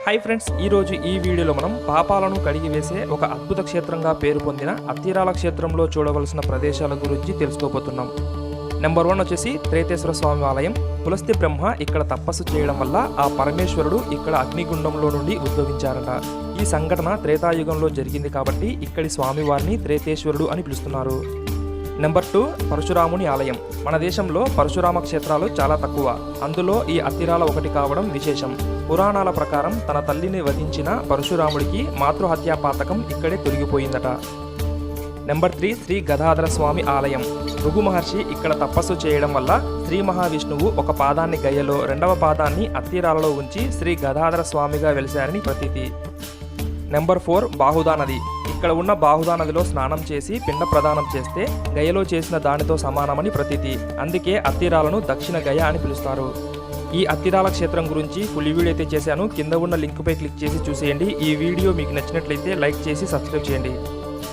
Hi friends, ఈరోజు ఈ వీడియోలో మనం పాపాలను కడిగివేసే ఒక అద్భుత క్షేత్రంగా పేరు పొందిన అత్తిరాల క్షేత్రంలో చూడవలసిన ప్రదేశాల గురించి తెలుసుకోబోతున్నాం. నెంబర్ 1 వచ్చేసి త్రేతేశ్వర స్వామి ఆలయం. పులస్త్య బ్రహ్మ ఇక్కడ తపస్సు చేయడం వల్ల ఆ పరమేశ్వరుడు ఇక్కడ అగ్నిగుండంలో నుండి ఉద్భవించారట. ఈ సంఘటన త్రేతాయుగంలో జరిగింది కాబట్టి ఇక్కడి స్వామివారిని త్రేతేశ్వరుడు అని పిలుస్తున్నారు. నెంబర్ 2 పరశురాముని ఆలయం. మన దేశంలో పరశురామ క్షేత్రాలు చాలా తక్కువ, అందులో ఈ అత్తిరాల ఒకటి కావడం విశేషం. పురాణాల ప్రకారం తన తల్లిని వధించిన పరశురాముడికి మాతృహత్యా పాతకం ఇక్కడే తొలగిపోయిందట. నెంబర్ 3 శ్రీ గదాధర స్వామి ఆలయం. భృగు మహర్షి ఇక్కడ తపస్సు చేయడం వల్ల శ్రీ మహావిష్ణువు ఒక పాదాన్ని గయ్యలో, రెండవ పాదాన్ని అత్తిరాలలో ఉంచి శ్రీ గదాధర స్వామిగా వెలిశారని ప్రతీతి. నెంబర్ 4 బాహుదా నది. ఇక్కడ ఉన్న బాహుదా నదిలో స్నానం చేసి పిండ ప్రదానం చేస్తే గయలో చేసిన దానితో సమానమని ప్రతీతి. అందుకే అత్తిరాలను దక్షిణ గయ అని పిలుస్తారు. ఈ అత్తిరాల క్షేత్రం గురించి ఫుల్ వీడియో అయితే చేశాను. కింద ఉన్న లింక్ పై క్లిక్ చేసి చూసేయండి. ఈ వీడియో మీకు నచ్చినట్లయితే లైక్ చేసి సబ్స్క్రైబ్ చేయండి.